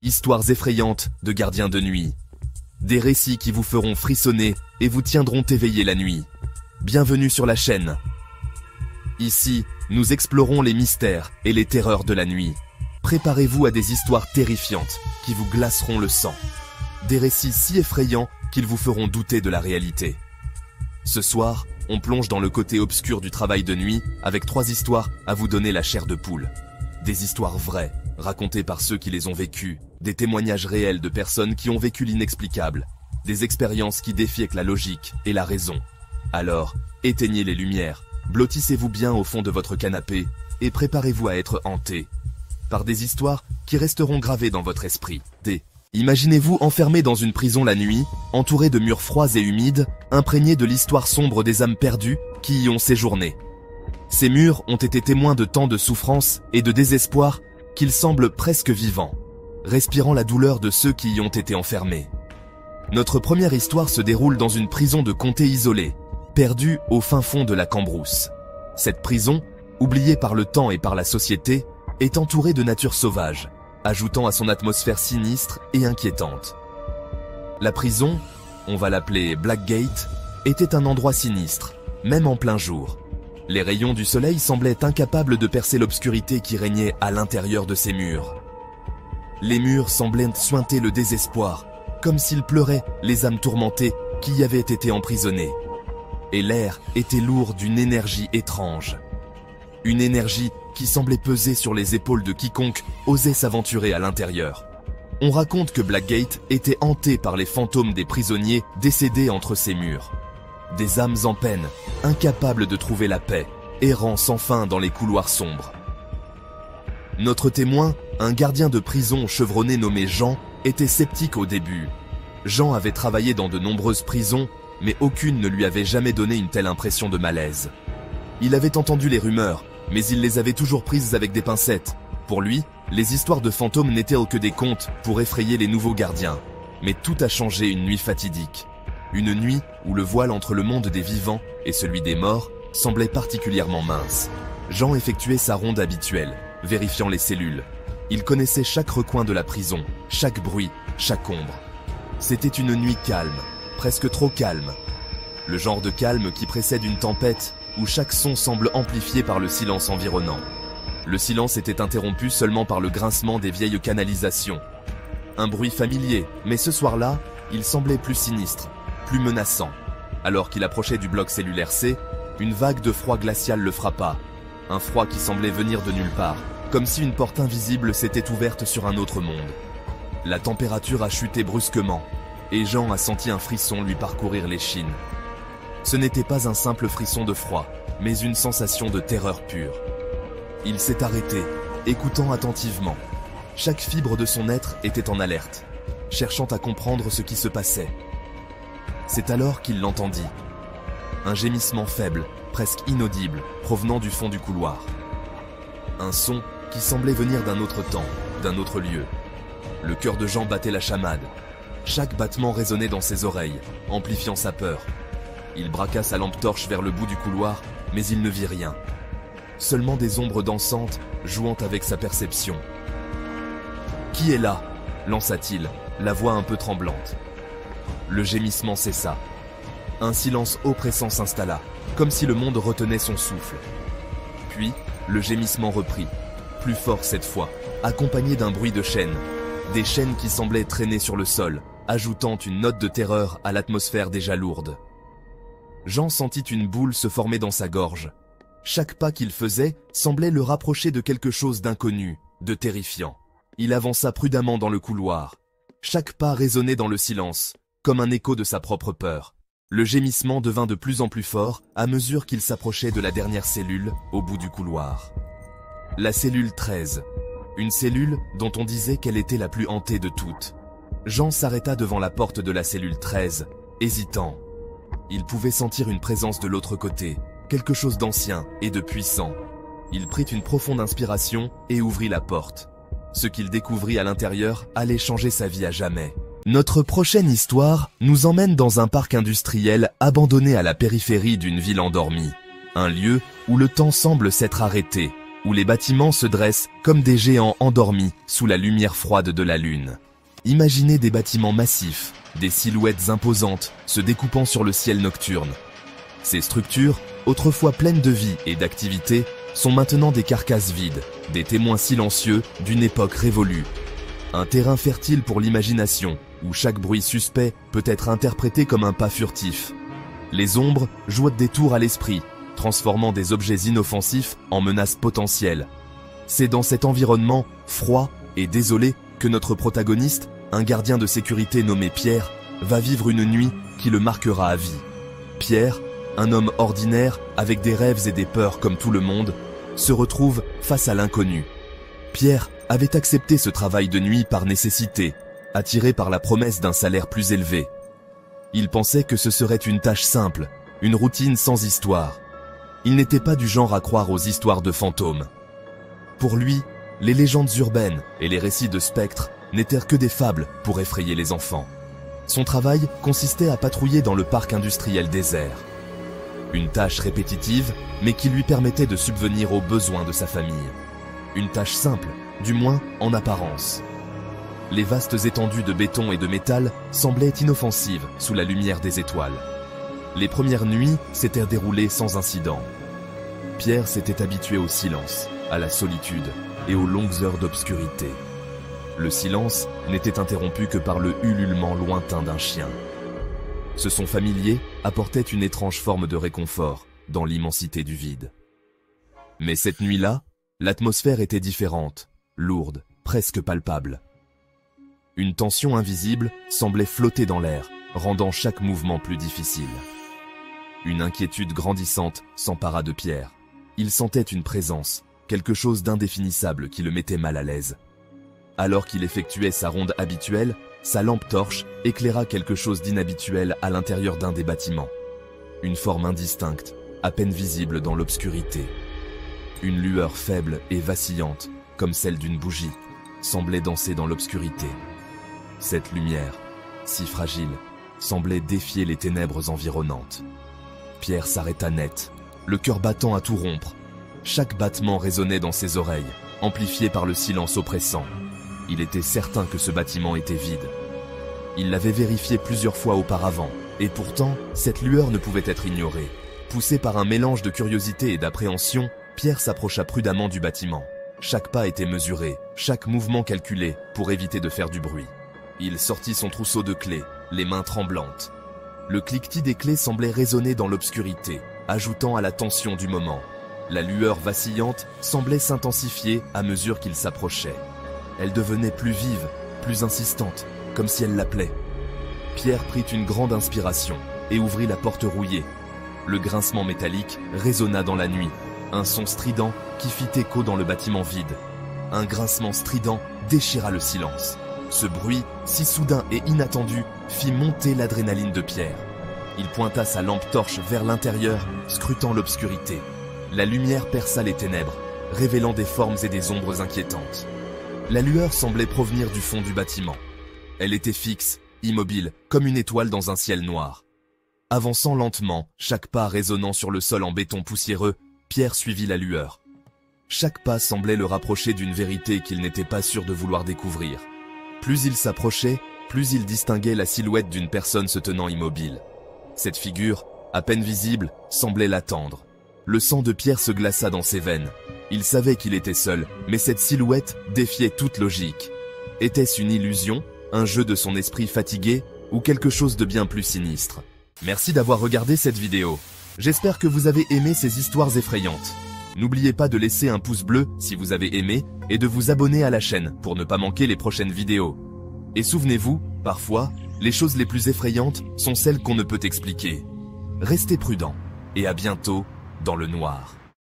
histoires effrayantes de gardiens de nuit. Des récits qui vous feront frissonner et vous tiendront éveillés la nuit. Bienvenue sur la chaîne. Ici, nous explorons les mystères et les terreurs de la nuit. Préparez-vous à des histoires terrifiantes qui vous glaceront le sang. Des récits si effrayants qu'ils vous feront douter de la réalité. Ce soir, on plonge dans le côté obscur du travail de nuit avec 3 histoires à vous donner la chair de poule. Des histoires vraies, racontées par ceux qui les ont vécues, des témoignages réels de personnes qui ont vécu l'inexplicable, des expériences qui défient la logique et la raison. Alors, éteignez les lumières, blottissez-vous bien au fond de votre canapé et préparez-vous à être hanté par des histoires qui resteront gravées dans votre esprit. Imaginez-vous enfermé dans une prison la nuit, entouré de murs froids et humides, imprégné de l'histoire sombre des âmes perdues qui y ont séjourné. Ces murs ont été témoins de tant de souffrance et de désespoir qu'ils semblent presque vivants, respirant la douleur de ceux qui y ont été enfermés. Notre première histoire se déroule dans une prison de comté isolée, perdue au fin fond de la Cambrousse. Cette prison, oubliée par le temps et par la société, est entourée de nature sauvage, ajoutant à son atmosphère sinistre et inquiétante. La prison, on va l'appeler Blackgate, était un endroit sinistre, même en plein jour. Les rayons du soleil semblaient incapables de percer l'obscurité qui régnait à l'intérieur de ces murs. Les murs semblaient suinter le désespoir, comme s'ils pleuraient les âmes tourmentées qui y avaient été emprisonnées. Et l'air était lourd d'une énergie étrange. Une énergie qui semblait peser sur les épaules de quiconque osait s'aventurer à l'intérieur. On raconte que Blackgate était hanté par les fantômes des prisonniers décédés entre ces murs. Des âmes en peine, incapables de trouver la paix, errant sans fin dans les couloirs sombres. Notre témoin, un gardien de prison chevronné nommé Jean, était sceptique au début. Jean avait travaillé dans de nombreuses prisons, mais aucune ne lui avait jamais donné une telle impression de malaise. Il avait entendu les rumeurs, mais il les avait toujours prises avec des pincettes. Pour lui, les histoires de fantômes n'étaient que des contes pour effrayer les nouveaux gardiens. Mais tout a changé une nuit fatidique. Une nuit où le voile entre le monde des vivants et celui des morts semblait particulièrement mince. Jean effectuait sa ronde habituelle, vérifiant les cellules. Il connaissait chaque recoin de la prison, chaque bruit, chaque ombre. C'était une nuit calme, presque trop calme. Le genre de calme qui précède une tempête où chaque son semble amplifié par le silence environnant. Le silence était interrompu seulement par le grincement des vieilles canalisations. Un bruit familier, mais ce soir-là, il semblait plus sinistre, plus menaçant. Alors qu'il approchait du bloc cellulaire C, une vague de froid glacial le frappa. Un froid qui semblait venir de nulle part, comme si une porte invisible s'était ouverte sur un autre monde. La température a chuté brusquement, et Jean a senti un frisson lui parcourir l'échine. Ce n'était pas un simple frisson de froid, mais une sensation de terreur pure. Il s'est arrêté, écoutant attentivement. Chaque fibre de son être était en alerte, cherchant à comprendre ce qui se passait. C'est alors qu'il l'entendit. Un gémissement faible, presque inaudible, provenant du fond du couloir. Un son qui semblait venir d'un autre temps, d'un autre lieu. Le cœur de Jean battait la chamade. Chaque battement résonnait dans ses oreilles, amplifiant sa peur. Il braqua sa lampe torche vers le bout du couloir, mais il ne vit rien. Seulement des ombres dansantes jouant avec sa perception. « Qui est là » lança-t-il, la voix un peu tremblante. Le gémissement cessa. Un silence oppressant s'installa, comme si le monde retenait son souffle. Puis, le gémissement reprit, plus fort cette fois, accompagné d'un bruit de chaînes. Des chaînes qui semblaient traîner sur le sol, ajoutant une note de terreur à l'atmosphère déjà lourde. Jean sentit une boule se former dans sa gorge. Chaque pas qu'il faisait semblait le rapprocher de quelque chose d'inconnu, de terrifiant. Il avança prudemment dans le couloir. Chaque pas résonnait dans le silence, comme un écho de sa propre peur. Le gémissement devint de plus en plus fort à mesure qu'il s'approchait de la dernière cellule au bout du couloir. La cellule 13. Une cellule dont on disait qu'elle était la plus hantée de toutes. Jean s'arrêta devant la porte de la cellule 13, hésitant. Il pouvait sentir une présence de l'autre côté, quelque chose d'ancien et de puissant. Il prit une profonde inspiration et ouvrit la porte. Ce qu'il découvrit à l'intérieur allait changer sa vie à jamais. Notre prochaine histoire nous emmène dans un parc industriel abandonné à la périphérie d'une ville endormie. Un lieu où le temps semble s'être arrêté, où les bâtiments se dressent comme des géants endormis sous la lumière froide de la lune. Imaginez des bâtiments massifs, des silhouettes imposantes se découpant sur le ciel nocturne. Ces structures, autrefois pleines de vie et d'activité, sont maintenant des carcasses vides, des témoins silencieux d'une époque révolue. Un terrain fertile pour l'imagination, où chaque bruit suspect peut être interprété comme un pas furtif. Les ombres jouent des tours à l'esprit, transformant des objets inoffensifs en menaces potentielles. C'est dans cet environnement froid et désolé que notre protagoniste, un gardien de sécurité nommé Pierre, va vivre une nuit qui le marquera à vie. Pierre, un homme ordinaire avec des rêves et des peurs comme tout le monde, se retrouve face à l'inconnu. Pierre avait accepté ce travail de nuit par nécessité, attiré par la promesse d'un salaire plus élevé. Il pensait que ce serait une tâche simple, une routine sans histoire. Il n'était pas du genre à croire aux histoires de fantômes. Pour lui, les légendes urbaines et les récits de spectres n'étaient que des fables pour effrayer les enfants. Son travail consistait à patrouiller dans le parc industriel désert. Une tâche répétitive, mais qui lui permettait de subvenir aux besoins de sa famille. Une tâche simple, du moins en apparence. Les vastes étendues de béton et de métal semblaient inoffensives sous la lumière des étoiles. Les premières nuits s'étaient déroulées sans incident. Pierre s'était habitué au silence, à la solitude et aux longues heures d'obscurité. Le silence n'était interrompu que par le ululement lointain d'un chien. Ce son familier apportait une étrange forme de réconfort dans l'immensité du vide. Mais cette nuit-là, l'atmosphère était différente, lourde, presque palpable. Une tension invisible semblait flotter dans l'air, rendant chaque mouvement plus difficile. Une inquiétude grandissante s'empara de Pierre. Il sentait une présence, quelque chose d'indéfinissable qui le mettait mal à l'aise. Alors qu'il effectuait sa ronde habituelle, sa lampe torche éclaira quelque chose d'inhabituel à l'intérieur d'un des bâtiments. Une forme indistincte, à peine visible dans l'obscurité. Une lueur faible et vacillante, comme celle d'une bougie, semblait danser dans l'obscurité. Cette lumière, si fragile, semblait défier les ténèbres environnantes. Pierre s'arrêta net, le cœur battant à tout rompre. Chaque battement résonnait dans ses oreilles, amplifié par le silence oppressant. Il était certain que ce bâtiment était vide. Il l'avait vérifié plusieurs fois auparavant, et pourtant, cette lueur ne pouvait être ignorée. Poussé par un mélange de curiosité et d'appréhension, Pierre s'approcha prudemment du bâtiment. Chaque pas était mesuré, chaque mouvement calculé pour éviter de faire du bruit. Il sortit son trousseau de clés, les mains tremblantes. Le cliquetis des clés semblait résonner dans l'obscurité, ajoutant à la tension du moment. La lueur vacillante semblait s'intensifier à mesure qu'il s'approchait. Elle devenait plus vive, plus insistante, comme si elle l'appelait. Pierre prit une grande inspiration et ouvrit la porte rouillée. Le grincement métallique résonna dans la nuit, un son strident qui fit écho dans le bâtiment vide. Un grincement strident déchira le silence. Ce bruit, si soudain et inattendu, fit monter l'adrénaline de Pierre. Il pointa sa lampe torche vers l'intérieur, scrutant l'obscurité. La lumière perça les ténèbres, révélant des formes et des ombres inquiétantes. La lueur semblait provenir du fond du bâtiment. Elle était fixe, immobile, comme une étoile dans un ciel noir. Avançant lentement, chaque pas résonnant sur le sol en béton poussiéreux, Pierre suivit la lueur. Chaque pas semblait le rapprocher d'une vérité qu'il n'était pas sûr de vouloir découvrir. Plus il s'approchait, plus il distinguait la silhouette d'une personne se tenant immobile. Cette figure, à peine visible, semblait l'attendre. Le sang de Pierre se glaça dans ses veines. Il savait qu'il était seul, mais cette silhouette défiait toute logique. Était-ce une illusion, un jeu de son esprit fatigué, ou quelque chose de bien plus sinistre? Merci d'avoir regardé cette vidéo. J'espère que vous avez aimé ces histoires effrayantes. N'oubliez pas de laisser un pouce bleu si vous avez aimé, et de vous abonner à la chaîne pour ne pas manquer les prochaines vidéos. Et souvenez-vous, parfois, les choses les plus effrayantes sont celles qu'on ne peut expliquer. Restez prudents, et à bientôt dans le noir.